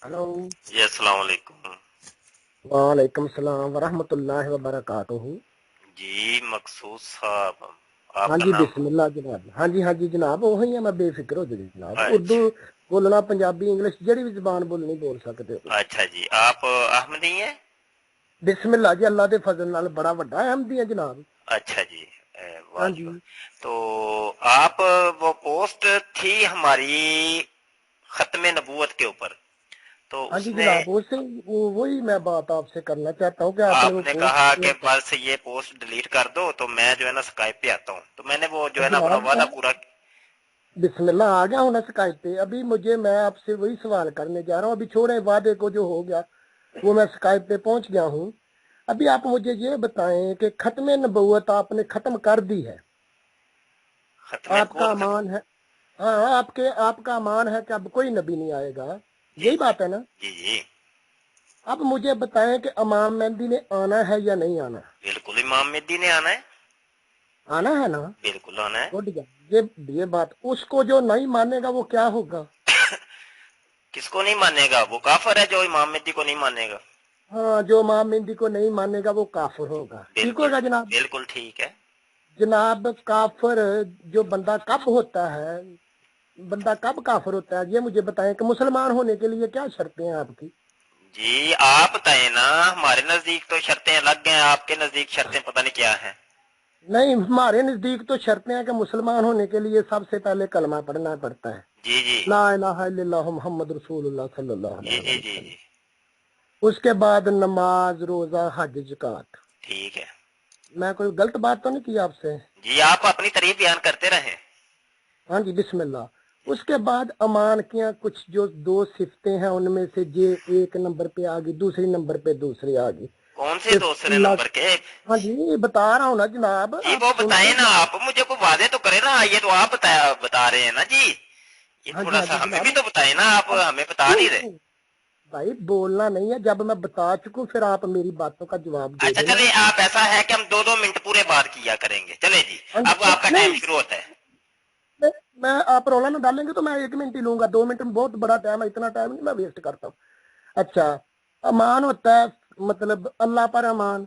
Hello. जी अस्सलाम वालेकुम। वालेकुम सलाम वरहमतुल्लाहि वबरकातुहू। जी मकसूद साहब, हाँ आपका जी नाम? बिस्मिल्लाह जनाब। हाँ जी जनाब, वही है। मैं बेफिक्र हो जाए जनाब। उर्दू अच्छा। बोलना, पंजाबी, इंग्लिश जड़ी भी जबान बोलनी बोल सकते हो तुसी। अच्छा जी, आप अहमदी हैं? बिस्मिल्लाह जी, अल्लाह दे फजल नाल बड़ा वड्डा अहमदी है जनाब। अच्छा जी। वाह हाँ जी जी। वाह। तो आप, वो पोस्ट थी हमारी खत्म नबूवत के ऊपर, तो हाँ जी उसमें जनाब, उससे वही मैं बात आपसे करना चाहता हूँ कि आपने वो आपने कहा कि पोस्ट। बस ये पोस्ट डिलीट कर दो, तो मैं जो है ना स्काइप पे आता हूँ, तो मैंने वो जो है ना अपना जनाब वादा मैं पूरा। बिस्मिल्लाह आ गया हूँ ना शिकायत पे। अभी मुझे, मैं आपसे वही सवाल करने जा रहा हूँ। अभी छोड़े वादे को, जो हो गया वो मैं शिकायत पे पहुंच गया हूँ। अभी आप मुझे ये बताएं कि खत्म नबूवत आपने खत्म कर दी है। खत्म आपका कौन खत्म? अमान है। हाँ, आपका अमान है कि अब कोई नबी नहीं आएगा। जी यही जी। बात है ना। जी जी। अब मुझे बताएं कि इमाम मेहदी ने आना है या नहीं आना। बिल्कुल इमाम मेहदी ने आना है। आना है ना। बिल्कुल आना है। गुड। ये बात, उसको जो नहीं मानेगा वो क्या होगा। किसको नहीं मानेगा? वो काफर है जो इमाम मेहदी को नहीं मानेगा। हाँ, जो इमाम मेहदी को नहीं मानेगा वो काफिर होगा। ठीक बिल्कुल। होगा जनाब। बिल्कुल ठीक है। जनाब काफिर, जो बंदा कब होता है, बंदा कब काफिर होता है, ये मुझे बताएं कि मुसलमान होने के लिए क्या शर्तें हैं आपकी। जी आप बताए ना, हमारे नजदीक तो शर्तें अलग हैं, आपके नजदीक शर्तें पता नहीं क्या हैं। नहीं, हमारे नजदीक तो शर्तें हैं कि मुसलमान होने के लिए सबसे पहले कलमा पढ़ना पड़ता है। जी जी। ला इलाहा इल्लल्लाह मुहम्मद रसूलुल्लाह सल्लल्लाहु जी अलैहि जी जी वसल्लम। जी। उसके बाद नमाज, रोजा, हज, ज़कात। ठीक है। मैं कोई गलत बात तो नहीं की आपसे। जी आप अपनी तारीफ बयान करते रहें। हाँ जी बिस्मिल्लाह। उसके बाद अमान की कुछ जो दो सिफतें हैं, उनमें से जे एक नंबर पे आ गई, दूसरी नंबर पे दूसरी आ गई। कौन से कि दूसरे अल्लाह। नंबर के? हाँ जी, बता रहा हूँ ना जनाब, जी आप वो सुनते बताए ना, जाए। आप मुझे को वादे तो करे ना, ये तो आप बता रहे हैं ना जी। ये थोड़ा हाँ सा जी हमें भी जनाब। तो बताए ना, आप अब हमें बता नहीं रहे। भाई बोलना नहीं है। जब मैं बता चुकूं फिर आप मेरी बातों का जवाब दे अच्छा देना। चलिए, आप ऐसा है कि हम दो दो मिनट पूरे बात किया करेंगे, चले जी। हाँ जी, अब आपका टाइम नहीं, शुरू होता है। मैं आप रोला ना डालेंगे तो मैं 1 मिनट ही लूंगा। 2 मिनट में बहुत बड़ा टाइम है, इतना टाइम नहीं मैं वेस्ट करता हूँ। अच्छा, अमान होता है मतलब अल्लाह पर अमान,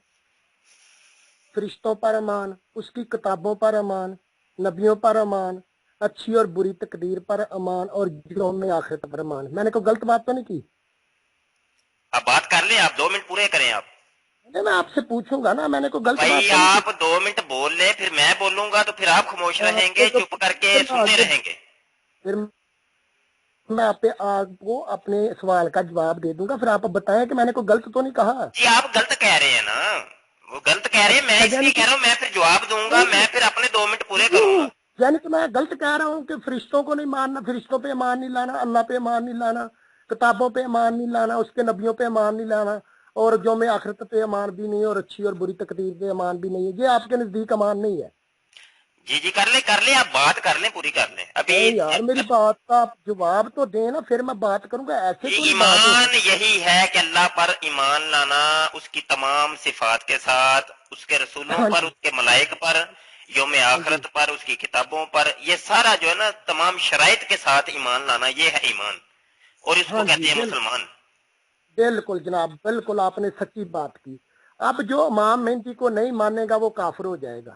फरिश्तों पर अमान, उसकी किताबों पर अमान, नबियों पर अमान, अच्छी और बुरी तकदीर पर अमान, और यौम आखिरत पर अमान। मैंने कोई गलत बात तो नहीं की। अब बात कर ले, आप 2 मिनट पूरे करें आप। अरे मैं आपसे पूछूंगा ना, मैंने कोई तो गलत भाई बात तो नहीं की। आप 2 मिनट बोल ले, फिर मैं बोलूंगा, तो फिर आप खामोश आपको रहेंगे, जो चुप करके फिर मैं सुनते आगे, रहेंगे। फिर मैं आपको अपने सवाल का जवाब दे दूंगा। फिर आप बताएं कि मैंने कोई गलत तो नहीं कहा। जी आप गलत कह रहे हैं ना, वो गलत कह रहे हैं, मैं अच्छा, इसलिए यानी कह कि रहा हूँ, मैं फिर जवाब दूंगा, मैं फिर अपने 2 मिनट पूरे करूंगा। यानी कि मैं गलत कह रहा हूँ कि फरिश्तों को नहीं मानना, फरिश्तों पे ईमान नहीं लाना, अल्लाह पे ईमान नहीं लाना, किताबों पे ईमान नहीं लाना, उसके नबियों पे ईमान नहीं लाना, और जो में आखिरत पे ईमान भी नहीं है, और अच्छी और बुरी तकदीर पे ईमान भी नहीं है, ये आपके नजदीक ईमान नहीं है। जी जी कर ले, आप बात कर लें, पूरी कर लें अभी। नहीं यार, मेरी बात का आप जवाब तो दें ना, फिर मैं बात करूंगा। ऐसे जी तो नहीं बात हो ईमान सकती। यही है कि अल्लाह पर ईमान लाना, उसकी तमाम सिफात के साथ, उसके रसूलों हाँ पर, जी। उसके मलाइक पर, यौम हाँ जी। आखरत पर, उसकी किताबों पर, ये सारा जो है ना तमाम शराइत के साथ ईमान लाना, ये है ईमान। और इसको हाँ जी, कहते हैं मुसलमान। बिल्कुल जनाब, बिल्कुल आपने सच्ची बात की। अब जो इमाम मेहदी को नहीं मानेगा वो काफिर हो जाएगा।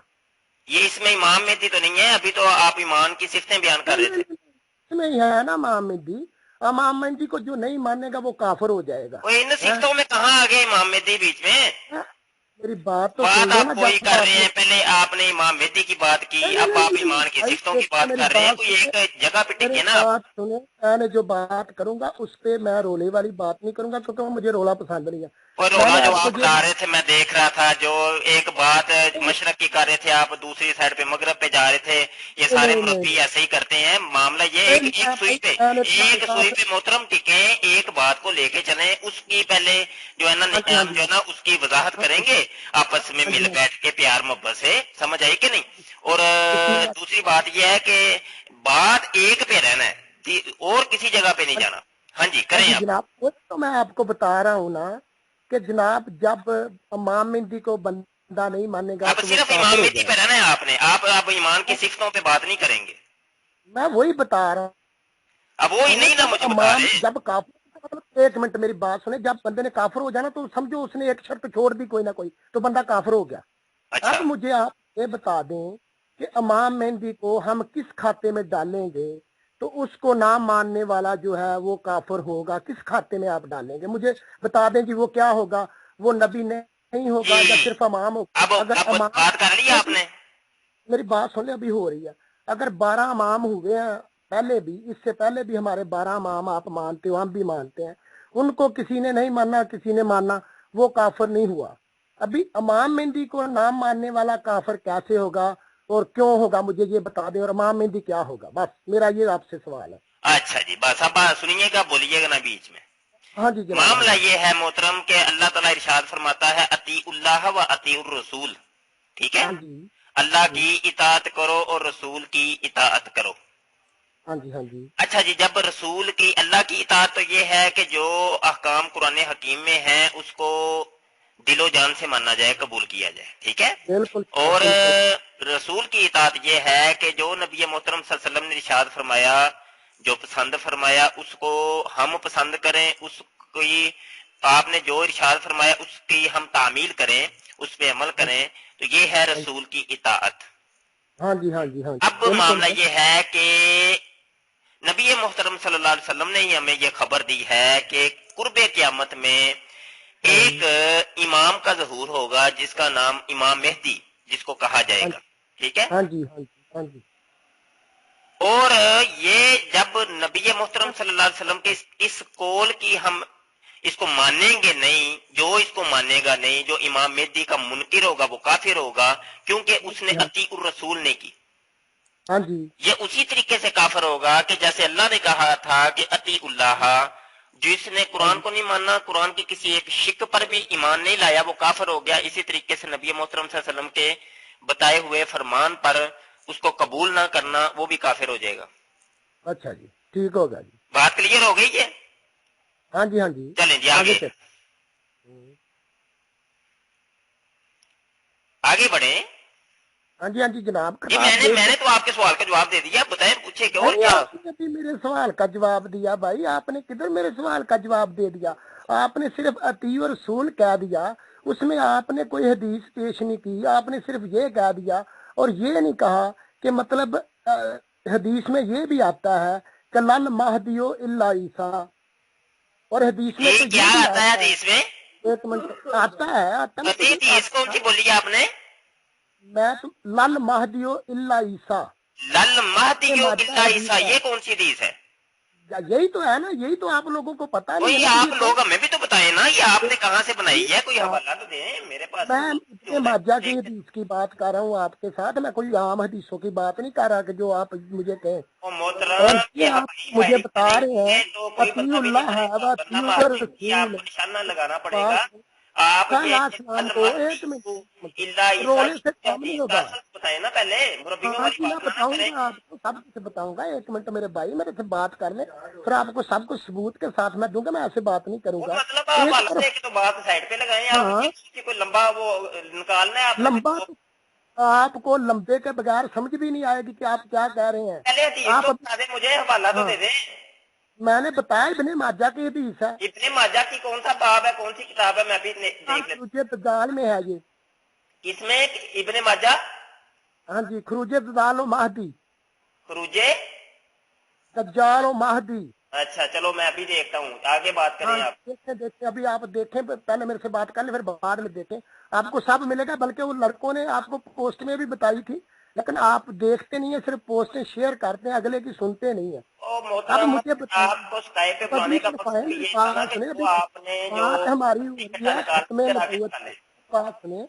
ये इसमें इमाम मेहदी तो नहीं है, अभी तो आप ईमान की सिफतें बयान कर नहीं रहे नहीं थे। नहीं, इसमें ही है ना इमाम मेहदी। इमाम मेहदी को जो नहीं मानेगा वो काफिर हो जाएगा। वो इन है? सिफतों में कहाँ आ गए इमाम मेहदी बीच में? मेरी बात तो सुन बात लो आप ना, वही जब कर रहे आपने, हैं, पहले आपने इमाम मेहदी की बात की, नहीं नहीं अब नहीं आप नहीं नहीं, ईमान की भाई सिफतों की एक बात मेरी कर रहे हैं, बात कोई सुने। एक जगह पे मेरी टिके ना आप। बात सुने, मैंने जो बात करूंगा उस पे मैं रोले वाली बात नहीं करूंगा, क्योंकि मुझे रोला पसंद नहीं है। और रोला मैंने जो आपको आप ये बता रहे थे मैं देख रहा था, जो एक बात नहीं मशरक की कर रहे थे, आप दूसरी साइड पे मगरब पे जा रहे थे। ये नहीं सारे नहीं नहीं मुरब्बी नहीं, ऐसे ही करते हैं, मामला ये नहीं, एक एक सुई पे, मैंने तुम्हारे एक सुई साथ। पे मोहतरम टिके, एक बात को लेके चले, उसकी पहले जो है ना हाँ जी हाँ जो जी है ना उसकी वजाहत हाँ जी करेंगे, आपस में हाँ जी मिल हाँ बैठ के प्यार मोहब्बत से, समझ आई कि नहीं? और बिस्मिल्लाह। दूसरी बात यह है कि बात एक पे रहना है, और किसी जगह पे नहीं जाना। हाँ जी हाँ करें जी आप। जनाब, वो तो मैं आपको बता रहा हूँ ना कि जनाब जब इमाम मेहदी को बंदा नहीं मानेगा अब तो वो सिर्फ इमाम काफिर हो मेहदी पे जाएगा। रहना है आपने, आप ईमान की सिफ्तों पे बात नहीं करेंगे। मैं वही बता रहा अब वो ही हूँ, नहीं ना जब मुझे बता इमाम रहे। जब काफिर, मतलब एक मिनट मेरी बात सुने, जब बंदे ने काफिर हो जाना तो समझो उसने एक शर्त छोड़ दी कोई ना कोई, तो बंदा काफिर हो गया। अच्छा अब मुझे आप ये बता दें कि इमाम मेहंदी को हम किस खाते में डालेंगे तो उसको ना मानने वाला जो है वो काफिर होगा, किस खाते में आप डालेंगे? मुझे बता दें कि वो क्या होगा, वो नबी नहीं होगा या सिर्फ इमाम होगा? अगर अब इमाम, बात कर ली आपने। मेरी बात सुन ले, अभी हो रही है। अगर 12 इमाम हुए हैं पहले भी, इससे पहले भी हमारे 12 इमाम आप मानते हो, हम भी मानते हैं, उनको किसी ने नहीं माना, किसी ने माना, वो काफिर नहीं हुआ। अभी इमाम मेहंदी को नाम मानने वाला काफिर कैसे होगा और क्यों होगा, मुझे ये बता दें, और इमाम मेहंदी क्या होगा? बस मेरा ये आपसे सवाल है। अच्छा जी, बस अब सुनिएगा, बोलिएगा ना बीच में। हाँ जी जनाब, हाँ मामला जी। ये है मोहतरम के अल्लाह ताला इरशाद फरमाता है अतीउल्लाह व अतीउर रसूल, ठीक है? हाँ जी। अल्लाह हाँ जी। की इताअत करो और रसूल की इताअत करो। हाँ जी। हाँ जी। अच्छा जी, जब रसूल की, अल्लाह की इताअत तो ये है कि जो अहकाम कुरान हकीम में है उसको दिलो जान से माना जाए, कबूल किया जाए, ठीक है? बिल्कुल और बिल्कुल। रसूल की इताअत ये है कि जो नबी मोहतरम सल्लल्लाहु अलैहि वसल्लम ने इरशाद फरमाया, जो पसंद फरमाया उसको हम पसंद करें, उसकी आपने जो इरशाद फरमाया उसकी हम तामील करें, उस पे अमल हाँ करें, तो ये है हाँ रसूल की इताअत। हाँ जी। हाँ जी। हाँ जी अब बिल्कुल मामला है। ये है कि नबी मोहतरम सल्लल्लाहु अलैहि वसल्लम ने ही हमें यह खबर दी है कि कुर्बे क़यामत में हाँ एक इमाम का ज़हूर होगा जिसका नाम इमाम मेहदी, जिसको कहा हाँ जाएगा, ठीक है? हाँ जी। हाँ जी। हाँ जी। और ये जब नबी मोहतरम सल्लल्लाहु अलैहि वसल्लम के इस कौल की हम इसको मानेंगे नहीं, जो इसको मानेगा नहीं, जो इमाम मेहदी का मुनकिर होगा वो काफिर होगा, क्योंकि उसने हाँ अतीउर रसूल नहीं की। हाँ जी। ये उसी तरीके से काफिर होगा कि जैसे अल्लाह ने कहा था कि अतीउल्लाह, जिसने हाँ कुरान जी। को नहीं माना, कुरान की किसी एक शिक पर भी ईमान नहीं लाया, वो काफिर हो गया। इसी तरीके से नबी मोहतरम सल्लल्लाहु अलैहि वसल्लम के बताए हुए फरमान पर उसको कबूल ना करना, वो भी काफिर हो जाएगा। अच्छा जी, ठीक होगा जी। बात क्लियर हो गई है? हाँ जी। हाँ जी। चलें जी आगे आगे, चल। आगे बढ़े। हाँ जी। हाँ जी जनाब, जी आप मैंने देख मैंने तो सकते। आपके सवाल का जवाब दे दिया, बताएं, पूछे कि और नहीं, क्या? आपने अभी मेरे सवाल का जवाब दिया भाई, आपने किधर मेरे सवाल का जवाब दे दिया? आपने सिर्फ अती और रसूल कह दिया, उसमें आपने कोई हदीस पेश नहीं की, आपने सिर्फ ये कह दिया और ये नहीं कहा कि मतलब हदीस में ये भी आता है कि लल महदियो इल्ला ईसा, और हदीस में ये तो क्या ये भी आता है आता है। हदीस में? एक मिनट, आता मैं तुझे हदीस कौन आता, सी बोली है आपने? मैं तो लल महदियो इल्ला ईसा, लल ये महदियो मादा इल्ला हदीस ईसा, है। ये कौन सी हदीस है? यही तो है ना, यही तो आप लोगों को पता तो नहीं है ये ना, आप ये तो लोग हमें भी तो बताएं ना, ये आपने कहाँ से बनाई है? कोई हाँ, हवाला तो दें, मेरे पास मैं इतने मौजूद है। माजा की हदीस की बात कर रहा हूँ आपके साथ, मैं कोई आम हदीसों की बात नहीं कर रहा कि जो आप मुझे कहें। और और मोहतरम ये ये आप हवाई मुझे फाइल बता नहीं रहे हैं है तो कोई बंदा भी नहीं अतीउल्लाह है व बनेगा, बंदा अतीउर माजी ये रसूल, आपको निशाना लगाना पाक पड़ेगा। आप ये सलाम अल को, एक महदी मिनट, इल्ला ईसा रोने से ये काम नहीं हदीस का होगा। असल बताए ना, पहले मुरब्बियों हाँ वाली जी, मैं बात ना करें। बताऊंगा आपको, सब कुछ बताऊंगा। एक मिनट मेरे भाई, मेरे से बात कर ले, फिर आपको सब कुछ सबूत के साथ मैं दूंगा, मैं ऐसे बात नहीं वो करूंगा। मतलब आप एक हवाला तरफ, दे के तो बात साइड पे लगाएं, आप हाँ, ये कोई लंबा वो निकालना है आपने लंबा फिर। तो आपको लंबे के बगैर समझ भी नहीं आएगी कि आप क्या कह रहे हैं। पहले हदीस आप तो बता दे मुझे, हवाला तो हाँ, दे दे। मैंने बताया इब्ने माजा की हदीस है। इब्ने माजा की कौन सा बाब है, कौन सी किताब है, मैं भी देख लेता खरूजे दजाल में है ये। हूं। किसमें इब्ने माजा? हाँ जी, खरूजे दजाल व महदी, खरूजे। दज्जाल व महदी। अच्छा चलो मैं अभी देखता हूँ, आगे बात हाँ करें आप। देखें देखें, अभी आप देखें, पहले मेरे से बात कर ले, फिर बाद में देखें, आपको सब मिलेगा। बल्कि वो लड़कों ने आपको पोस्ट में भी बताई थी, लेकिन आप देखते नहीं है, सिर्फ पोस्टें शेयर करते हैं, अगले की सुनते नहीं है। ओ अब मोहतरम, मुझे बताइए, आपको स्काइप पे अब अभी बुलाने का मेरे मकसद भाई, भी मेरी ये था ना बात कि सुने वो अभी, आपने जो बात हमारी हो रही इकट्ठा है निकाल खत्म के आगे नबूवत निकाले। पे। बात सुने,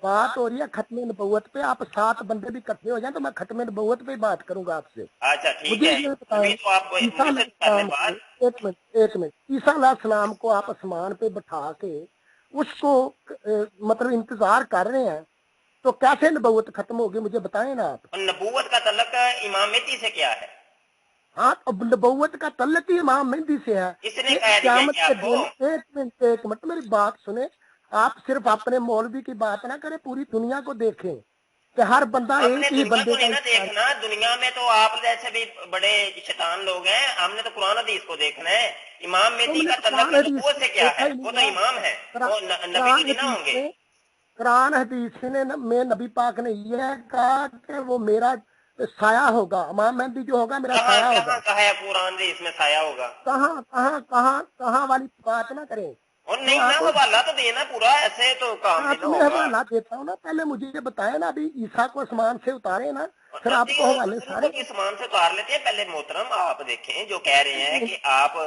बात हो रही है खत्म नबूवत पे। आप 7 बंदे भी इकट्ठे हो जाए तो मैं खत्म नबूवत पे ही बात करूंगा आपसे। अच्छा ठीक मुझे है, ये अभी बताएं, तो आप ईसा मुझसे कर ले अलैहिस्सलाम को, बात। एक मिनट, ईसा अलैहिस्सलाम को आप आसमान पे बैठा के उसको मतलब इंतजार कर रहे हैं, तो कैसे नबूवत खत्म होगी, मुझे बताएं ना आप। और नबूवत का तल्लक इमामती से क्या है? हाँ, अब नबूवत का तल्लक ही इमाम मेहदी से है किसने कि कह दिया क़यामत ये के आपको? दिन, एक मिनट मेरी बात सुने, आप सिर्फ अपने मौलवी की बात ना करें, पूरी दुनिया को देखें। کہ ہر بندہ ہم نے ایک ہی دنیا بندے کو کا نہیں نا دیکھنا، دنیا میں تو آپ جیسے بھی بڑے شیطان لوگ ہیں، ہم نے تو قرآن حدیث کو دیکھنا ہے۔ امام تم مہدی نے کا تو تعلق قرآن حدیث نبوت سے کو کیا دیکھا ہے؟ ہی وہ نہیں تو ہے۔ امام ہے، وہ نبی قرآن بھی نہ ہوں حدیث گے۔ میں قرآن حدیث میں نبی پاک نے یہ کہا کہ وہ میرا سایہ ہوگا، امام مہدی جو ہوگا میرا کہاں سایہ کہاں ہوگا۔ کہا ہے قرآن سے اس میں سایہ ہوگا؟ کہاں کہاں کہاں کہاں والی بات نہ کریں۔ اور میں نہیں نا، آپ کو حوالہ تو دینا پورا، ایسے تو کام نہیں نہ تمہیں ہوگا۔ حوالہ دیتا ہوں نا، پہلے مجھے یہ بتایا نا، ابھی عیسیٰ کو آسمان سے اتارے نا، پھر آپ جی کو حوالے ان کو سارے بھی اسمان سے اتار لیتے ہیں۔ پہلے محترم آپ دیکھیں جو کہہ رہے ہیں کہ آپ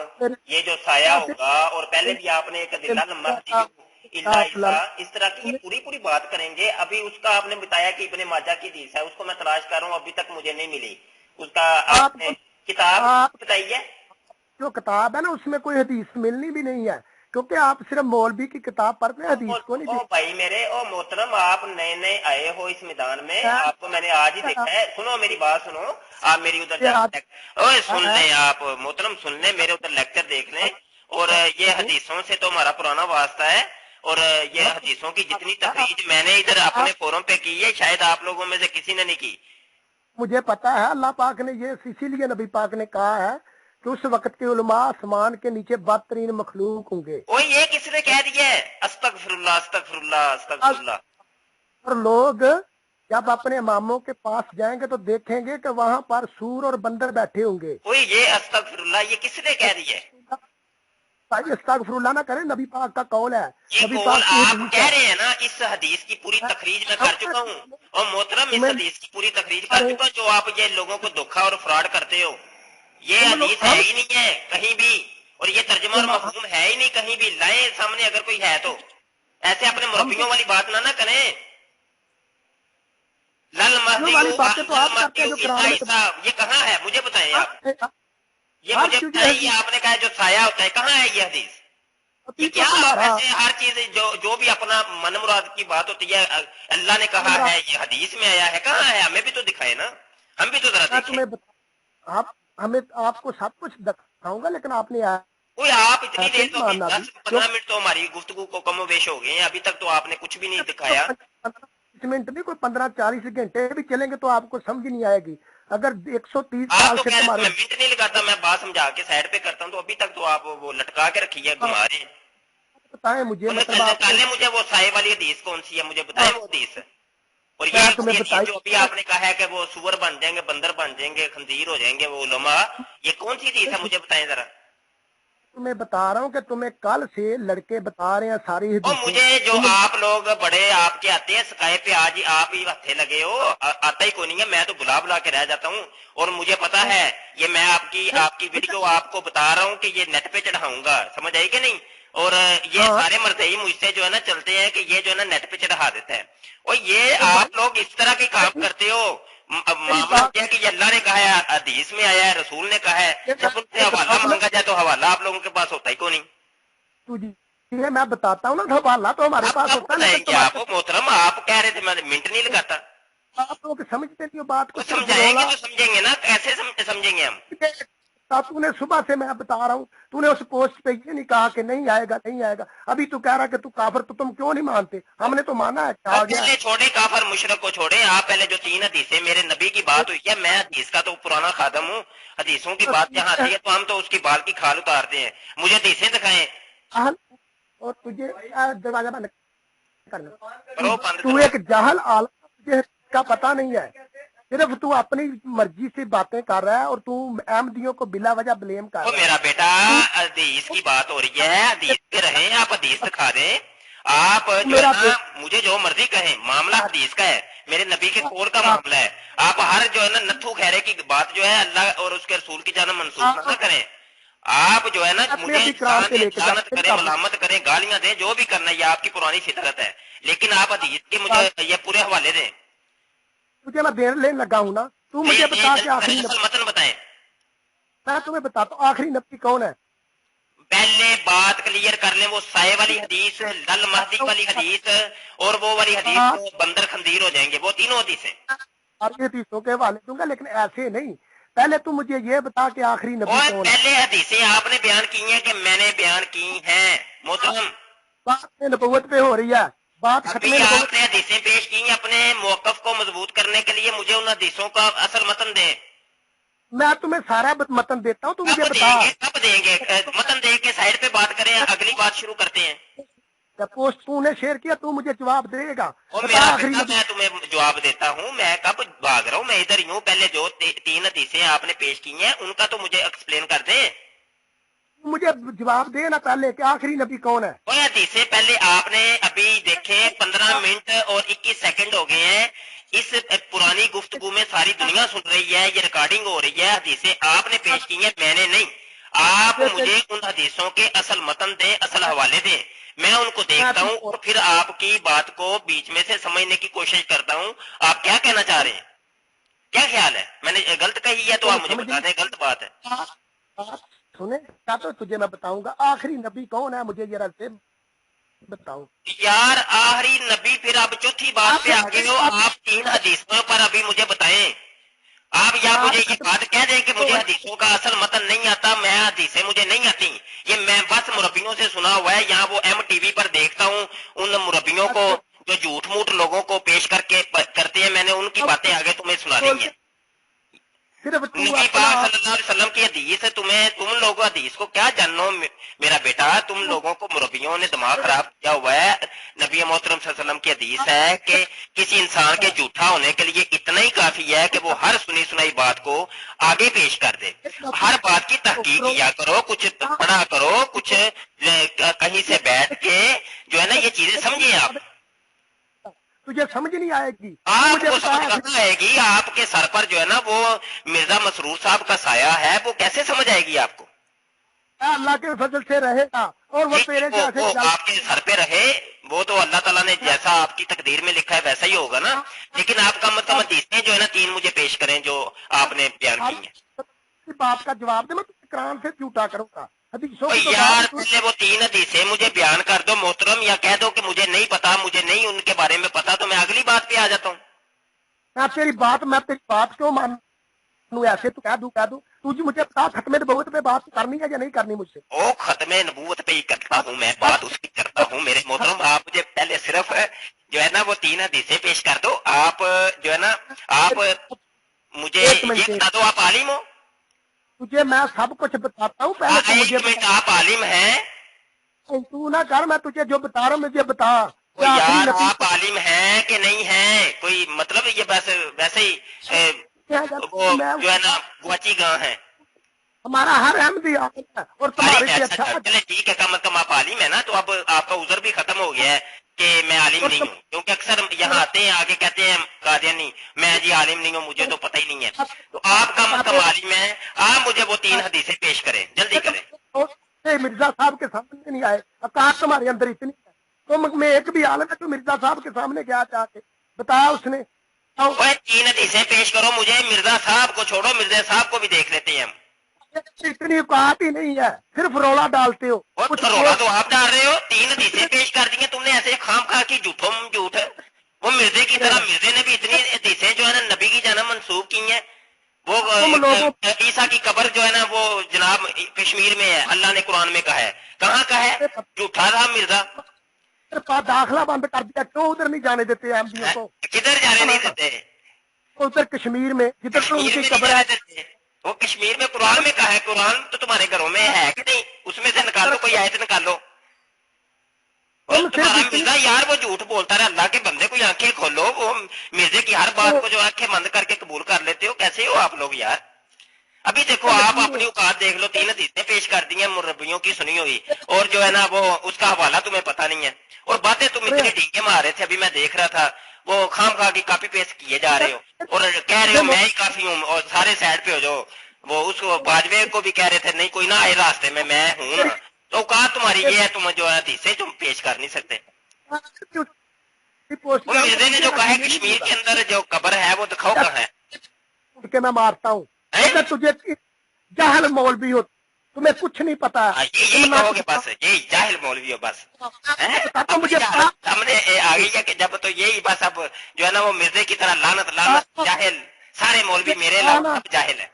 یہ جو سایہ ہوگا، اور پہلے بھی آپ نے ایک دلہ مہدی اللہ عیسیٰ اس طرح کی یہ پوری بات کریں گے۔ ابھی اس کا آپ نے بتایا کہ ابن ماجہ کی حدیث ہے، اس کو میں تلاش کر رہا ہوں، ابھی تک مجھے نہیں ملی۔ اس کا آپ نے کتاب آپ بتائیے۔ جو کتاب ہے نا اس میں کوئی حدیث ملنی بھی نہیں ہے، کیونکہ آپ صرف مولوی کی کتاب پڑھتے ہیں، حدیث کو نہیں او بھائی میرے، او محترم، آپ نئے نئے آئے ہو اس میدان میں، آپ کو میں نے آج ہی دیکھا ہے۔ سنو میری بات سنو، آپ میری ادھر جا اوے سن لیں، آپ محترم سن لیں، میرے ادھر لیکچر دیکھ لیں۔ اور یہ حدیثوں سے تو ہمارا پرانا واسطہ ہے، اور یہ حدیثوں کی جتنی تخریج میں نے ادھر اپنے فورم پہ کی ہے، شاید آپ لوگوں میں سے کسی نے نہیں کی۔ مجھے پتا ہے اللہ پاک نے یہ اسی لیے نبی پاک نے کہا ہے کہ اس وقت کے علماء آسمان کے نیچے بدترین مخلوق ہوں گے، وہ یہ کس نے کہہ دیا ہے؟ استغفر اللہ استغفر اللہ استغفر اللہ۔ اور لوگ جب اپنے اماموں کے پاس جائیں گے تو دیکھیں گے کہ وہاں پر سور اور بندر بیٹھے ہوں گے۔ کوئی یہ استغفر اللہ یہ کس نے کہہ دیا ہے؟ بھائی استغفر اللہ نہ کریں، نبی پاک کا قول ہے، یہ نبی قول پاک کی آپ حدیث کہہ ہے۔ رہے ہیں نا، اس حدیث کی پوری تخریج میں کر چکا ہوں، اور محترم اس حدیث کی پوری تخریج کر چکا ہوں، جو آپ یہ لوگوں کو دھوکا اور فراڈ کرتے ہو۔ یہ حدیث ہے ہی نہیں ہے کہیں بھی، اور یہ ترجمہ اور مفہوم ہے ہی نہیں کہیں بھی، لائیں سامنے اگر کوئی ہے تو۔ ایسے اپنے مربیوں والی بات نہ کریں۔ لل والی مہدیو باتیں تو لل آپ کرتے ہیں جو مہدیو قرآن عیسیٰ میں عیسیٰ، یہ کہاں ہے؟ مجھے بتائیں آپ، یہ ہر مجھے چیز بتائیں، یہ آپ نے کہا جو سایہ ہوتا ہے، کہاں ہے یہ حدیث؟ یہ تو کیا آپ تمہارا ایسے ہر چیز جو بھی اپنا من مراد کی بات ہوتی ہے اللہ نے کہا ہے، یہ حدیث میں آیا ہے، کہاں ہے؟ ہمیں بھی تو دکھائے نا، ہم بھی تو ذرا میں دیکھیں۔ تمہیں آپ کو سب کچھ دکھاؤں گا، لیکن آپ نے کوئی آپ اتنی ایسے دیر نہیں تو ابھی ماننا بھی 10-15 منٹ تو ہماری گفتگو کو کم و بیش ہو گئے ہیں، ابھی تک تو آپ نے کچھ بھی نہیں دکھایا۔ 15 منٹ نہیں، کوئی 15-40 گھنٹے بھی چلیں گے تو آپ کو سمجھ نہیں آئے گی۔ اگر 130 آپ سال تو سے کہہ رہے تھے تمہارے میں منٹ نہیں لگاتا، میں بات سمجھا کے سائڈ پہ کرتا ہوں، تو ابھی تک تو آپ وہ لٹکا کے رکھی ہے، گھما رہے ہیں۔ بتائیں مجھے، مطلب آپ کو نکالیں مجھے وہ سائے والی حدیث کون سی ہے، مجھے بتائیں وہ حدیث۔ اور یہ میں والی تمہیں حدیث بتائی، جو ابھی آپ نے کہا ہے کہ وہ سور بن جائیں گے، بندر بن جائیں گے، خنزیر ہو جائیں گے وہ علماء، یہ کون سی حدیث ہے مجھے بتائیں ذرا۔ تمہیں بتا رہا ہوں کہ تمہیں کل سے لڑکے بتا رہے ہیں ساری اور حدیثیں۔ مجھے جو تم آپ لوگ بڑے آپ کے آتے ہیں سکائے پہ، آج آپ ہی ہتھے لگے ہو، آتا ہی کوئی نہیں ہے، میں تو بلا بلا کے رہ جاتا ہوں، اور مجھے پتا ہے یہ میں آپ کی ویڈیو آپ کو بتا رہا ہوں کہ یہ نیٹ پہ چڑھاؤں گا، سمجھ آئی کہ نہیں؟ اور یہ سارے مرضی مجھ سے جو ہے نا چلتے ہیں کہ یہ جو ہے نا نیٹ پہ چڑھا دیتا ہے، اور یہ آپ لوگ اس طرح کے کام کرتے ہو۔ معاملہ یہ ہے کہ یہ اللہ نے کہا ہے، حدیث میں آیا ہے، رسول نے کہا ہے، جب ان سے حوالہ مانگا جائے تو حوالہ آپ لوگوں کے پاس ہوتا ہی کو نہیں۔ تجھے میں بتاتا ہوں نا، حوالہ تو ہمارے اب پاس کب ہوتا ہے، بتائیں لیکن گے آپ محترم؟ آپ کہہ رہے تھے میں منٹ نہیں لگاتا، آپ لوگ سمجھتے نہیں ہو بات کو، تو صرف سمجھائیں گے رولا۔ تو سمجھیں گے نا، کیسے سمجھیں گے ہم؟ تو نے صبح سے میں بتا رہا ہوں، تو نے اس پوسٹ پہ یہ نہیں کہا کہ نہیں آئے گا نہیں آئے گا، ابھی تو کہہ رہا کہ تو کافر، تو تم کیوں نہیں مانتے؟ ہم نے تو مانا ہے کہ آ اب گیا ہے۔ پہلے چھوڑے کافر مشرک کو چھوڑے، آپ پہلے جو 3 حدیثیں میرے نبی کی بات ہوئی ہے، میں حدیث کا تو پرانا خادم ہوں، حدیثوں کی بات جہاں آتی ہے تو ہم تو اس کی بال کی کھال اتارتے ہیں، مجھے حدیثیں دکھائیں۔ اور تجھے دروازہ بند کرنا، کرو بند تو کرو۔ ایک جاہل عالم، تجھے اس کا پتہ نہیں ہے، صرف تو اپنی مرضی سے باتیں کر رہا ہے، اور تو احمدیوں کو بلا وجہ بلیم کر وہ رہا ہے۔ میرا بیٹا حدیث کی بات ہو رہی ہے، حدیث کے رہیں، آپ حدیث دکھا دیں، آپ تو جو ہے میرا نا مجھے جو مرضی کہیں، معاملہ حدیث کا ہے، میرے نبی کے قول کا معاملہ ہے، آپ ہر جو ہے نا نتھو خیرے کی بات جو ہے اللہ اور اس کے رسول کی جانب منسوخ نہ کریں۔ آپ جو ہے نا اپنے مجھے ابھی کرام انسان پہ دیں، لے کے لعنت کریں، جا، ملامت کریں، گالیاں دیں، جو بھی کرنا ہے یہ آپ کی پرانی فطرت ہے، لیکن آپ حدیث کے مجھے یہ پورے حوالے دیں۔ تجھے میں دین لینے لگا ہوں نا، تو مجھے لے بتا کہ جلدی کریں، آخری اصل نبی، متن بتائیں۔ میں تمہیں بتاتا ہوں آخری نبی کون ہے۔ پہلے بات کلیئر کر لیں، وہ سائے والی حدیث، لل مہدی والی حدیث، اور وہ والی حدیث جو بندر خندیر ہو جائیں گے، وہ تینوں حدیثیں۔ ساری حدیثوں کے حوالے دوں گا، لیکن ایسے نہیں، پہلے تو مجھے یہ بتا کہ آخری نبی اور کون ہے۔ پہلے حدیثیں آپ نے بیان کی ہیں کہ میں نے بیان کی ہیں محترم؟ بات نبوت پہ ہو رہی ہے، बात अभी खत्म आपने हदीसें पेश की अपने मौकफ को मजबूत करने के लिए, मुझे उन हदीसों का असल मतन दे। मैं तुम्हें सारा मतन देता हूँ, तू मुझे कब बता। देंगे, कब देंगे? मतन दे के साइड पे बात करें, अगली बात शुरू करते हैं। पोस्ट तूने शेयर किया, तू मुझे जवाब देगा। और बता मेरा आखिरी बेटा, नबी। मैं तुम्हें जवाब देता हूँ। मैं कब भाग रहा हूँ, मैं इधर ही हूँ। पहले जो तीन हदीसें आपने पेश की हैं उनका तो मुझे एक्सप्लेन कर दे। मुझे जवाब दे ना पहले कि आखिरी नबी कौन है। और हदीसें पहले आपने अभी देखे, 15 मिनट और 21 सेकंड हो गए हैं। इस पुरानी गुफ्तगू में सारी दुनिया सुन रही है, ये रिकॉर्डिंग हो रही है। हदीसें आपने पेश की हैं, मैंने नहीं। आप मुझे उन हदीसों के असल मतन दें, असल हवाले दें, मैं उनको देखता हूं और फिर आपकी बात को बीच में से समझने की कोशिश करता हूं। आप क्या कहना चाह रहे हैं, क्या ख्याल है? मैंने गलत कही है तो आप मुझे बता दें, गलत बात है। सुने क्या, तो तुझे मैं बताऊंगा आखिरी नबी कौन है, मुझे जरा से बताओ यार आखिरी नबी, फिर आप चौथी बात पे आ गए हो। आप तीन हदीसों पर अभी मुझे बताएं। आप या मुझे ये बात कह दें कि मुझे हदीसों का असल मतन नहीं आता, मैं हदीसें मुझे नहीं आती, ये मैं बस मुरब्बियों से सुना हुआ है। यहाँ वो MTV पर देखता हूँ उन मुरब्बियों को जो झूठ मूठ लोगों को पेश करके करते हैं, मैंने उनकी बातें आगे तुम्हें सुना दी है। नबी पाक सल्लल्लाहु अलैहि वसल्लम की हदीस है, तुम लोग हदीस को क्या जानो मेरा बेटा। तुम लोगों को मुरब्बियों ने दिमाग खराब किया हुआ है। नबी मोहतरम सल्लल्लाहु अलैहि वसल्लम की हदीस है कि किसी इंसान के झूठा होने के लिए इतना ही काफी है कि वो हर सुनी सुनाई बात को आगे पेश कर दे। हर बात की तहकीक किया करो, कुछ पढ़ा करो, कुछ कहीं से बैठ के जो है ना ये चीजें समझिए आप। तुझे समझ नहीं आएगी, आपको समझ कहाँ आएगी? आपके सर पर जो है ना वो मिर्जा मसरूर साहब का साया है, वो कैसे समझ आएगी आपको? अल्लाह के फजल से रहेगा और वो तेरे जैसे वो आपके सर पे रहे, वो तो अल्लाह ताला ने जैसा आपकी तकदीर में लिखा है वैसा ही होगा ना। लेकिन आप कम से कम हदीसें जो है ना तीन मुझे पेश करें जो आपने बयान की है। बात का जवाब दे, मैं तुझे कुरान से झूठा करूंगा। हदीसों की तो यार पहले वो तीन हदीसें मुझे बयान कर दो मोहतरम, या कह दो कि मुझे नहीं पता, मुझे नहीं उनके बारे में पता, तो मैं अगली बात पे आ जाता हूँ। मैं तेरी बात क्यों मानू? ऐसे तो कह दूं तुझे मुझे बता, खत्मे नबूवत पे बात करनी है या नहीं करनी मुझसे? ओ खत्मे नबूवत पे ही करता हूँ मैं, बात उसकी करता हूँ मेरे मोहतरम। आप मुझे पहले सिर्फ जो है ना वो तीन हदीसें पेश कर दो। आप जो है ना आप मुझे ये बता दो, आप आलिम हो? तुझे मैं सब कुछ बताता हूँ, पहले तो मुझे बता। आप आलिम हैं? तू ना कर, मैं तुझे जो बता रहा हूँ मुझे बता। यार आप आलिम हैं कि नहीं हैं? कोई मतलब ये बस वैसे ही वो जो है ना गुआची गां है। हमारा हर अहमदी आलिम है और तुम्हारे से अच्छा। चले ठीक है, कम से कम आप आलिम है ना, तो अब आपका उज़र भी खत्म हो गया है कि मैं आलिम नहीं हूँ। क्योंकि अक्सर यहाँ आते हैं, आगे कहते हैं कादियानी मैं जी आलिम नहीं हूँ, मुझे तो पता ही नहीं है। तो आप कम से कम आलिम है, आप मुझे वो तीन हदीसें पेश करें, जल्दी करें। मिर्जा साहब के सामने नहीं आए, औकात तुम्हारे अंदर इतनी है। तो मैं एक भी आलम है, तो मिर्जा साहब के सामने क्या चाहते बताया उसने? तीन हदीसें पेश करो मुझे। मिर्जा साहब को छोड़ो, मिर्जा साहब को भी देख लेते हैं हम। इतनी औकात ही नहीं है, सिर्फ रोला डालते हो। कुछ रोला तो आप डाल रहे हो। तीन हदीसें पेश कर दी हैं तुमने ऐसे खाम खा की झूठ। वो मिर्जे की तरह, मिर्जे ने भी इतनी हदीसें जो है ना नबी की जाना मंसूब की हैं। वो ईसा की कब्र जो है ना वो जनाब कश्मीर में है, अल्लाह ने कुरान में कहा है। कहाँ का है? झूठा था मिर्जा। दाखिला बंद कर दिया, क्यों उधर नहीं जाने देते अहमदियों को? किधर जाने नहीं देते? उधर कश्मीर में जिधर तो उनकी कब्र है। वो कश्मीर में कुरान में कहा है। कुरान तो तुम्हारे घरों में है कि नहीं? उसमें से निकालो, कोई आयत निकालो। तुम्हारा मिर्जा यार वो झूठ बोलता रहा। अल्लाह के बंदे को आंखें खोलो। वो मिर्जे की हर बात को जो आंखें बंद करके कबूल कर लेते हो, कैसे हो आप लोग यार? अभी देखो आप अपनी औकात देख लो। तीन हदीसें पेश कर दी हैं मुरब्बियों की सुनी हुई, और जो है ना वो उसका हवाला तुम्हें पता नहीं है। और बातें तुम इतनी ढींगे मार रहे थे, अभी मैं देख रहा था। वो खाम खा की कॉपी पेस्ट किए जा रहे हो और कह रहे हो मैं ही काफी हूँ, और सारे साइड पे हो जाओ। वो उसको बाजवे को भी कह रहे थे नहीं कोई ना आए रास्ते में, मैं हूं ना। तो औकात तुम्हारी ये है, तुम जो है हदीसें तुम पेश कर नहीं सकते। वो मिर्जे ने जो कहा है कश्मीर के अंदर जो कब्र है वो दिखाओ कहाँ है? के मैं मारता हूँ। तुझे जाहिल मौलवी हो, तुम्हें कुछ नहीं पता। यही कहोगे बस, यही जाहिल मौलवी हो बस। मुझे सामने आ गई है कि जब तो यही बस अब जो है ना वो मिर्जे की तरह लानत जाहिल, सारे मौलवी मेरे अलावा सब जाहिल है।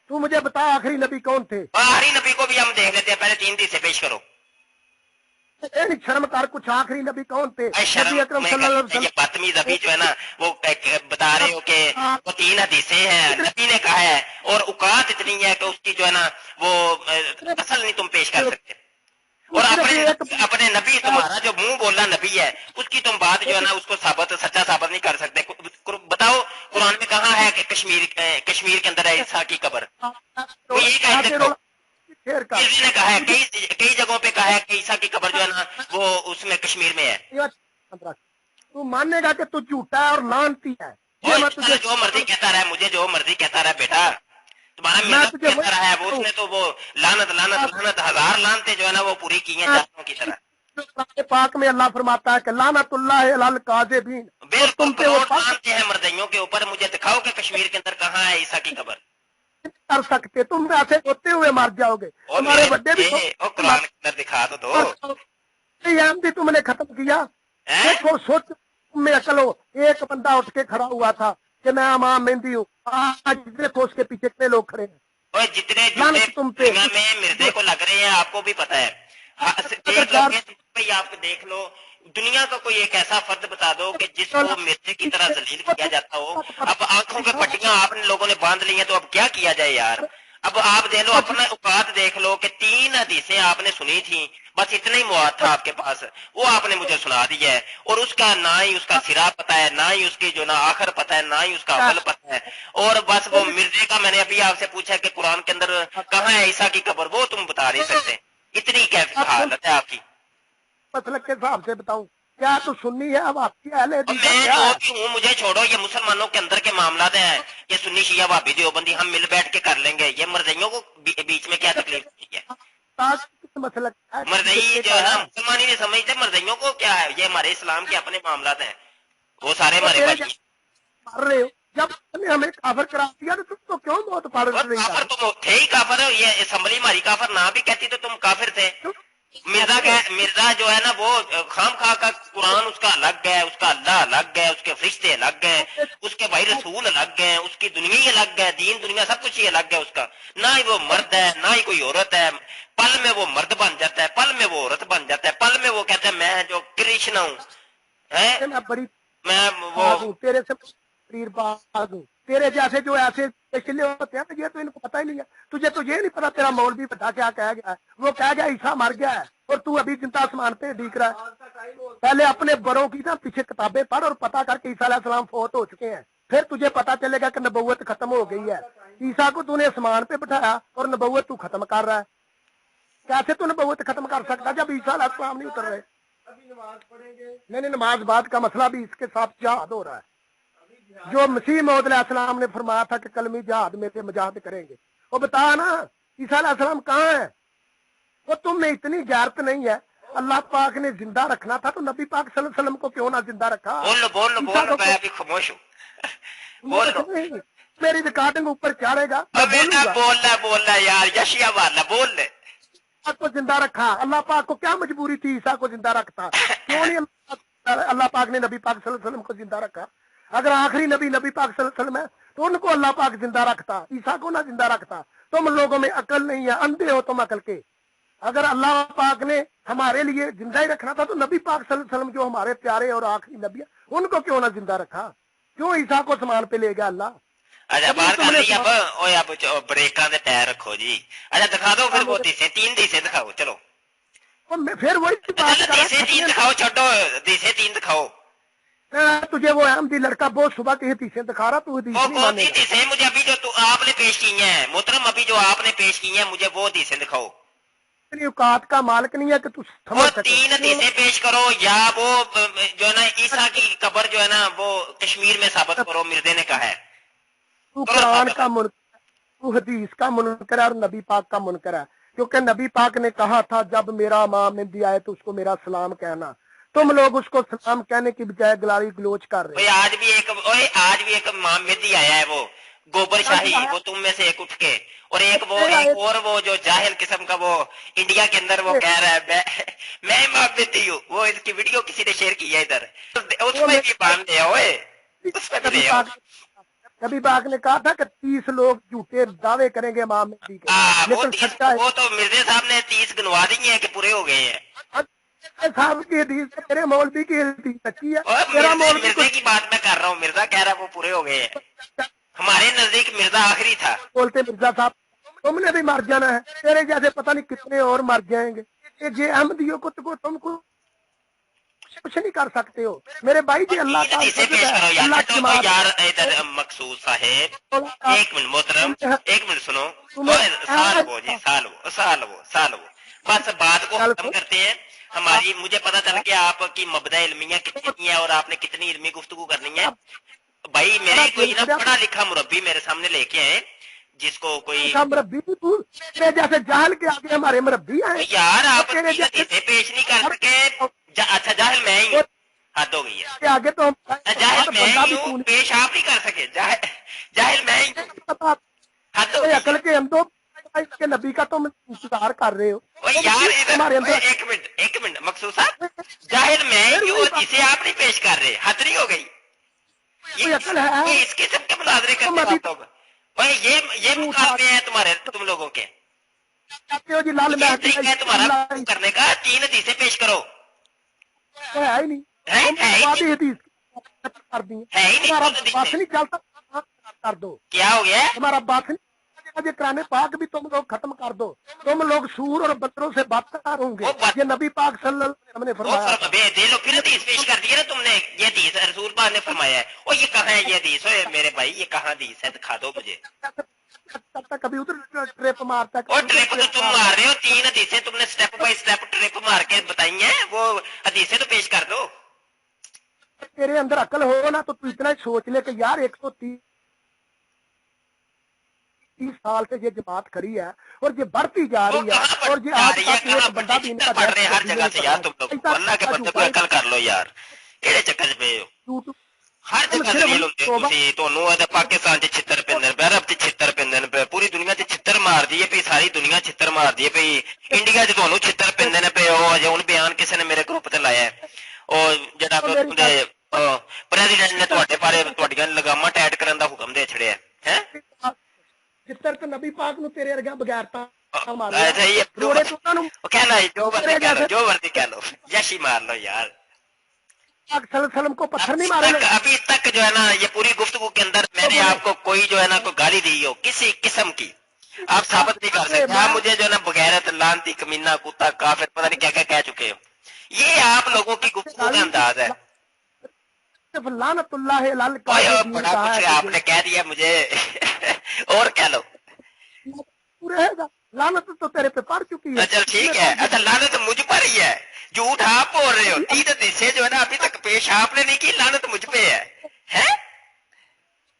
तू मुझे बता आखिरी नबी कौन थे? आखिरी नबी को भी हम देख लेते हैं, पहले तीन हदीसें पेश करो। शर्म कर, कुछ आखिरी नबी कौन थे? शर्म नबी अकरम सल्लल्लाहु अलैहि ये बदतमीज अभी जो है ना वो बता रहे हो कि वो 3 हदीसें हैं नबी ने कहा है और औकात इतनी है कि उसकी जो है ना वो असल नहीं तुम पेश कर सकते और अपने नबी तुम्हारा जो मुंह बोलना नबी है उसकी तुम बात जो है ना उसको सच्चा साबित नहीं कर सकते। बताओ कुरान में कहाँ है कि कश्मीर के अंदर है ईसा की कब्र? वो यही कहा किसी ने कहा है, कई जगहों पे कहा है कि ईसा की कब्र जो है ना वो उसमें कश्मीर में है। तू मानेगा कि तू झूठा है और लानती है। तुझे जो मर्जी कहता रहा, मुझे जो मर्जी कहता रहा बेटा, तुम्हारा मिजाज कहता रहा है वो, उसने तो वो लानत लानत लानत 1000 लानते जो है ना वो पूरी की हैं जानवरों की तरह। पाक में अल्लाह फरमाता है कि लानतुल्लाह अलल काज़िबीन, बिल्कुल करोड़ लानते हैं मर्दइयों के ऊपर। मुझे दिखाओ कि कश्मीर के अंदर कहाँ है ईसा की कब्र। कर सकते, तुम ऐसे होते हुए मर जाओगे। तुम्हारे बड्डे भी कुरान के अंदर दिखा तो दो। भी तुमने खत्म किया। देखो सोच में अकल हो। एक बंदा उठ के खड़ा हुआ था कि मैं इमाम मेहंदी हूँ, आज देखो उसके पीछे कितने लोग खड़े हैं। और जितने जूते तुम पे में मिर्दे को लग रहे हैं आपको भी पता है। आप देख लो, दुनिया का कोई एक ऐसा फर्द बता दो कि जिसको मिर्दे की तरह जलील किया जाता हो। अब आंखों के पट्टियां आपने लोगों ने बांध ली हैं तो अब क्या किया जाए यार। अब आप देख लो, अपना औकात देख लो कि 3 हदीसें आपने सुनी थी, बस इतना ही मुआद था आपके पास, वो आपने मुझे सुना दिया है और उसका ना ही उसका सिरा पता है, ना ही उसकी जो ना आखिर पता है, ना ही उसका अवल पता है। और बस वो मिर्जे का, मैंने अभी आपसे पूछा कि कुरान के अंदर कहाँ है ईसा की कब्र, वो तुम बता नहीं सकते। इतनी कैसी हालत है आपकी। मसलक के हिसाब से बताऊं क्या तो सुन्नी है? अब आपकी अहले मैं जो भी हूँ मुझे छोड़ो, ये मुसलमानों के अंदर के मामला हैं, ये सुन्नी शिया भाभी देवबंदी हम मिल बैठ के कर लेंगे। ये मर्दइयों को बीच में क्या तकलीफ होती है? मसलक मर्दई जो है ना मुसलमानी नहीं समझते, मर्दइयों को क्या है, ये हमारे इस्लाम के अपने मामला हैं, वो सारे हमारे पास मार रहे हो। जब हमें काफर करा दिया तो तुम तो क्यों बहुत पढ़ रही? काफर तुम थे ही काफर। ये असम्बली हमारी काफर ना भी कहती तो तुम काफिर थे। मिर्जा जो है ना वो खाम खा का कुरान उसका अलग है, उसका अल्लाह अलग है, उसके फरिश्ते अलग हैं, उसके भाई रसूल अलग हैं, उसकी दुनिया ही अलग है, दीन दुनिया सब कुछ ही अलग है उसका। ना ही वो मर्द है ना ही कोई औरत है। पल में वो मर्द बन जाता है, पल में वो औरत बन जाता है, पल में वो कहता है मैं जो कृष्ण हूँ है, मैं वो तेरे से तेरे जैसे जो ऐसे चिल्ले होते हैं, ये तो इनको पता ही नहीं है। तुझे तो ये नहीं पता तेरा मौलवी बता क्या कह गया है। वो कह गया ईसा मर गया है और तू अभी जिंदा आसमान पे दिख रहा है। पहले अपने बड़ों की ना पीछे किताबें पढ़ और पता करके ईसा अलैहिस्सलाम फौत हो चुके हैं, फिर तुझे पता चलेगा कि नबुव्वत खत्म हो गई है। ईसा को तूने आसमान पे बिठाया और नबुव्वत तू खत्म कर रहा है। कैसे तू नबुव्वत खत्म कर सकता जब ईसा अलैहिस्सलाम नहीं उतर रहे? नहीं, नमाज बात का मसला भी इसके साथ जिहाद हो रहा है। जो मसीह मौद अलैहिस्सलाम ने फरमाया था कि कलमी जिहाद में से मुजाहिद करेंगे, वो बता ना ईसा अलैहिस्सलाम कहाँ है? वो तुम में इतनी गैरत नहीं है। अल्लाह पाक ने जिंदा रखना था तो नबी पाक सल्लल्लाहु अलैहि वसल्लम को क्यों ना जिंदा रखा? बोल मैं अभी खामोश हूँ। मेरी रिकॉर्डिंग ऊपर चढ़ेगा, बोल यार, यशिया वाला बोल ले। को जिंदा रखा, अल्लाह पाक को क्या मजबूरी थी ईसा को जिंदा रखता? क्यों नहीं अल्लाह पाक ने नबी पाक सल्लल्लाहु अलैहि वसल्लम को जिंदा रखा? अगर आखिरी नबी नबी पाक सल्लल्लाहु अलैहि वसल्लम है तो उनको अल्लाह पाक जिंदा रखता, ईसा को ना जिंदा रखता। तुम लोगों में अकल नहीं है, अंधे हो तुम अकल के। अगर अल्लाह पाक ने हमारे लिए जिंदा ही रखना था तो नबी पाक सल्लल्लाहु अलैहि वसल्लम जो हमारे प्यारे और आखिरी नबी है उनको क्यों ना जिंदा रखा? क्यों ईसा को समान पे ले गया अल्लाह? अच्छा बाहर कर ली अब ब्रेकां दे पैर रखो जी। अच्छा दिखा दो फिर वो दिसे 3 दिसे दिखाओ। चलो फिर वही दिसे 3 दिखाओ, छोड़ो दिसे 3 दिखाओ। तुझे वो अहमदी लड़का बहुत सुबह की हदीसें दिखा रहा, तू हदीस नहीं मानेगा। मुझे अभी जो आपने पेश की है मोहतरम, अभी जो आपने पेश की है मुझे वो हदीसें दिखाओ। औकात का मालिक नहीं है कि तू समझ सके। 3 हदीसें पेश करो या वो जो है ना ईसा की कब्र जो है ना वो कश्मीर में साबित करो, मिर्जे ने कहा है। तू कुरान का मुनकर, तू हदीस का मुनकर और नबी पाक का मुनकर है, क्योंकि नबी पाक ने कहा था जब मेरा इमाम मेहदी आए तो उसको मेरा सलाम कहना। तुम लोग उसको सलाम कहने की बजाय गलाड़ी गलोच कर रहे हो। आज भी एक इमाम मेहदी आया है, वो गोबर शाही, वो तुम में से एक उठ के, और एक वो जो जाहिल किस्म का वो इंडिया के अंदर वो कह रहा है मैं इमाम मेहदी हूँ। वो इसकी वीडियो किसी ने शेयर की है इधर, उसमें भी बांध दिया उसमें। नबी पाक ने कहा था कि 30 लोग झूठे दावे करेंगे इमाम मेहदी के, लेकिन सच्चा वो तो मिर्जे साहब ने 30 गिनवा दी है कि पूरे हो गए हैं। साहब की हदीस से तेरे मौलवी की हदीस सच्ची है। और तेरा मौलवी मिर्जे की बात मैं कर रहा हूँ, मिर्जा कह रहा है वो पूरे हो गए हैं, हमारे नजदीक मिर्जा आखिरी था। बोलते मिर्जा साहब तुमने भी मर जाना है, तेरे जैसे पता नहीं कितने और मर जाएंगे, ये जे अहमदियों को तुमको कुछ नहीं कर सकते हो मेरे भाई जी। अल्लाह का पेश करो यार, अल्लाह छो तो यार इधर मकसूद साहेब, एक मिनट मोहतरम, एक मिनट सुनो, साल वो बस बात को खत्म करते हैं हमारी। मुझे पता चल गया आपकी मबदा इल्मिया कितनी है और आपने कितनी इल्मी गुफ्तगू करनी है। भाई मेरे कोई ना पढ़ा लिखा मुरब्बी मेरे सामने लेके आए, जिसको कोई मुरब्बी जैसे जाहल के आगे हमारे मुरब्बी आए यार, आप पेश नहीं कर सके। अच्छा जाहिल मैं ही हूँ, हद हो गई है। आगे तो जाहिल मैं ही हूँ, पेश आप नहीं कर सके। जाहिल मैं ही हूँ, हद हो गई। अकल के अंदर के नबी का तुम इंतजार कर रहे हो यार। हमारे अंदर एक मिनट मकसूद साहब, जाहिल मैं ही हूँ जिसे आप नहीं पेश कर रहे, हद नहीं हो गई। ये इस किस्म के मुनाजरे करते हो भाई, ये मुकाबले हैं तुम्हारे, तुम लोगों के जी लाल है तुम्हारा करने का। 3 हदीसें पेश करो। है ही नहीं, कर दी है ही नहीं, बात नहीं चलता कर दो। क्या हो गया हमारा बात नहीं कराने पाक भी तुम लोग खत्म कर दो। तुम लोग सूर और बकरों से बदतर होंगे, ये नबी पाक सल्लल्लाहु अलैहि वसल्लम ने फरमाया। दे लो फिर हदीस पेश कर दिया ना तुमने, ये हदीस रसूल पाक ने फरमाया है। और ये कहाँ है ये हदीस? ओए मेरे भाई ये कहाँ हदीस है, दिखा दो मुझे। कभी उधर ट्रिप मारता है, और ट्रिप तो तुम मार रहे हो। 3 हदीसें तुमने स्टेप बाय स्टेप ट्रिप मार के बताई हैं, वो हदीसें तो पेश कर दो। तेरे अंदर अकल हो ना तो तू इतना ही सोच ले कि यार 130 साल से ये जमात खड़ी है और ये बढ़ती जा रही है, और ये आज तक एक बंदा भी इनका पढ़ रहे हर जगह से। यार तुम लोग अल्लाह के बंदे को अकल कर लो यार, ਕਿਹੜੇ ਚੱਕਰ 'ਚ ਪਏ ਹੋ? हर जगह दलील ਹੁੰਦੇ ਤੁਸੀਂ, ਤੁਹਾਨੂੰ ਇਹਦਾ ਪਾਕਿਸਤਾਨ 'ਚ ਛਿੱਤਰ ਪੈਂਦੇ ਨੇ, ਅਰਬ 'ਚ ਛਿੱਤਰ ਪੈਂਦੇ ਨੇ, ਪੂਰੀ ਦੁਨੀਆ 'ਚ ਛਿੱਤਰ ਮਾਰਦੀ ਹੈ ਪਈ, ਸਾਰੀ ਦੁਨੀਆ ਛਿੱਤਰ ਮਾਰਦੀ ਹੈ ਪਈ। ਇੰਡੀਆ 'ਚ ਤੁਹਾਨੂੰ ਛਿੱਤਰ ਪੈਂਦੇ ਨੇ ਪਏ। ਉਹ ਅਜੇ ਹੁਣ ਬਿਆਨ ਕਿਸੇ ਨੇ ਮੇਰੇ ਗਰੁੱਪ ਤੇ ਲਾਇਆ, ਉਹ ਜਿਹੜਾ ਪ੍ਰੈਜ਼ੀਡੈਂਟ ਨੇ ਤੁਹਾਡੇ ਬਾਰੇ ਤੁਹਾਡੀਆਂ ਲਗਾਮਾਂ ਟਾਈਟ ਕਰਨ ਦਾ ਹੁਕਮ ਦੇ ਛੜਿਆ ਹੈ। ਛਿੱਤਰ ਤੇ ਨਬੀ ਪਾਕ ਨੂੰ ਤੇਰੇ ਵਰਗਾ ਬਗੈਰਤਾ ऐसा ही कहना है, जो मर्जी कह लो, यशी मार लो यार। सलम को पत्थर नहीं मारे। अभी तक जो है ना ये पूरी गुफ्तगू के अंदर मैंने आपको कोई जो है ना कोई गाली दी हो किसी किस्म की, आप साबित नहीं कर सकते। आप मुझे जो है ना बगैरत लानती कमीना कुत्ता काफिर पता नहीं क्या क्या कह चुके हो। ये आप लोगों की गुफ्तगू का अंदाज है। बड़ा कुछ आपने कह दिया मुझे और कह लो। रहेगा लानत तो तेरे पे पड़ चुकी है। चल ठीक है। अच्छा लानत मुझ पर ही है, झूठ आप बोल रहे हो। 3 हदीसें जो है ना अभी तक पेश आपने नहीं की, लानत मुझ पे है?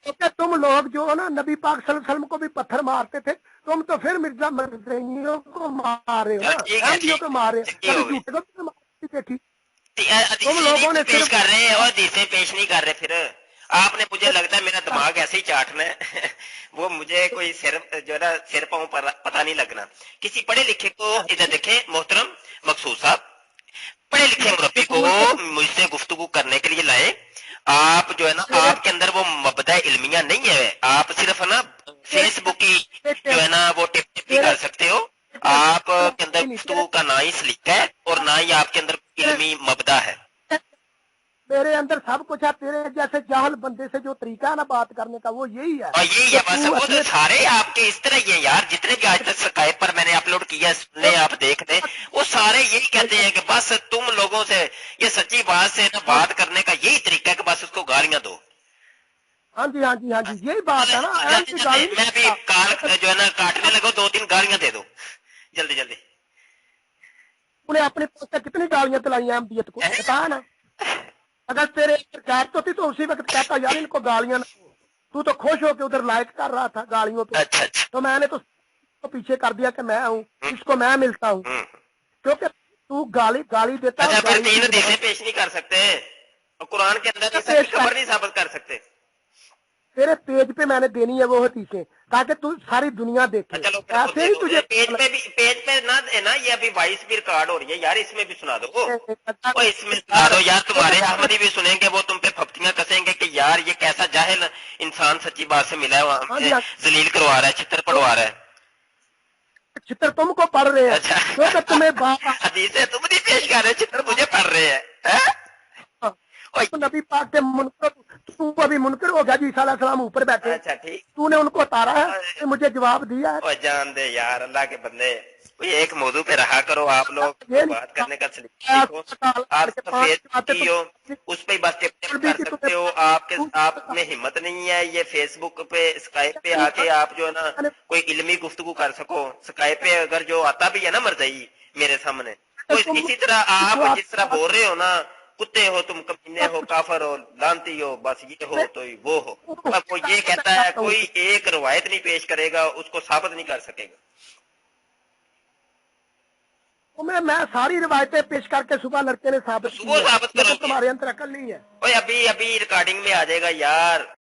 तो क्या तुम लोग जो है ना नबी पाक सल्लल्लाहु अलैहि वसल्लम को भी पत्थर मारते थे, तुम तो फिर मिर्जा मरज़ियों को मार रहे हो, को मार रहे हो, देखी तुम लोगों ने पेश कर रहे हैं और हदीसें पेश नहीं कर रहे। फिर आपने, मुझे लगता है मेरा दिमाग ऐसे ही चाटना है वो मुझे कोई सिर जो है ना सिर पाँव पर पता नहीं लगना। किसी पढ़े लिखे को इधर देखे मोहतरम मकसूद साहब, पढ़े लिखे मुरब्बी को मुझसे गुफ्तगू करने के लिए लाए। आप जो है ना आपके अंदर वो मबदा इल्मिया नहीं है, आप सिर्फ ना फेसबुक की जो है ना वो टिप टिप कर सकते हो। आपके अंदर गुफ्तगू का ना ही सलीका है और ना ही आपके अंदर इल्मी मबदा है। तेरे अंदर सब कुछ है, तेरे जैसे जाहल बंदे से जो तरीका है ना बात करने का वो यही है। और यही है बस, वो तो सारे आपके इस तरह ही है यार। जितने भी आज तक स्काइप पर मैंने अपलोड किया सुनने आप देख ले, वो सारे यही कहते हैं कि बस तुम लोगों से ये सच्ची बात से ना बात करने का यही तरीका है कि बस उसको गालियां दो। हाँ जी हाँ जी हाँ जी, यही बात है ना। मैं भी काल जो है ना काटने लगो, 2-3 गालियां दे दो जल्दी जल्दी। उन्हें अपने कितनी गालियां दिलाई अहमदियत को बता ना। अगर तेरे कैद होती तो उसी वक्त कहता यार इनको गालियां, तू तो खुश होकर उधर लाइक कर रहा था गालियों पे। अच्छा। तो मैंने तो पीछे कर दिया कि मैं हूँ, इसको मैं मिलता हूँ, क्योंकि तू गाली देता है। 3 हदीसें पेश नहीं कर सकते और कुरान के अंदर इसकी खबर नहीं साबित कर सकते। तेरे पेज पे मैंने देनी है वो हदीसें ताकि तू सारी दुनिया देखे। ऐसे ही तुझे पेज पे ना ये अभी वॉइस भी रिकॉर्ड हो रही है यार, इसमें भी सुना दो। इसमें सुना दो यार, तुम्हारे अहमदी भी सुनेंगे, वो तुम पे फप्तियां कसेंगे कि यार ये कैसा जाहिल इंसान सच्ची बात से मिला है, वहां जलील करवा रहा है, चित्र पढ़वा रहा है। चित्र तुमको पढ़ रहे हैं अच्छा। क्योंकि तुम्हें बाप हदीसें तुम नहीं पेश कर रहे, चित्र मुझे पढ़ रहे हैं। ओए, तो नबी पाक के मुनकर, तू अभी मुनकर हो गया जी, ईसा अलैहिस्सलाम ऊपर बैठे, अच्छा ठीक। तूने उनको उतारा है, तो मुझे जवाब दिया है। और जान दे यार, अल्लाह के बंदे, कोई एक मौजू पे रहा करो आप लोग, ये बात करने का सलीका सीखो। आप सफेद की हो उस पे बस टिप कर सकते हो, आप में हिम्मत नहीं है ये फेसबुक पे स्काइप पे आके आप जो है ना कोई इल्मी गुफ्तगू कर सको। स्काइप पे अगर जो आता भी है ना मरजई मेरे सामने, तो इसी तरह आप जिस तरह बोल रहे हो ना, कुत्ते हो तुम, कमीने हो, काफर हो, लानती हो, बस ये हो तो वो हो। अब वो ये कहता है, कोई एक रवायत नहीं पेश करेगा, उसको साबित नहीं कर सकेगा। मैं सारी रिवायतें पेश करके सुबह लड़के ने साबित सुबह की है, साबित लेकिन करोगे। तुम्हारे अंदर अकल नहीं है। अभी रिकॉर्डिंग में आ जाएगा यार।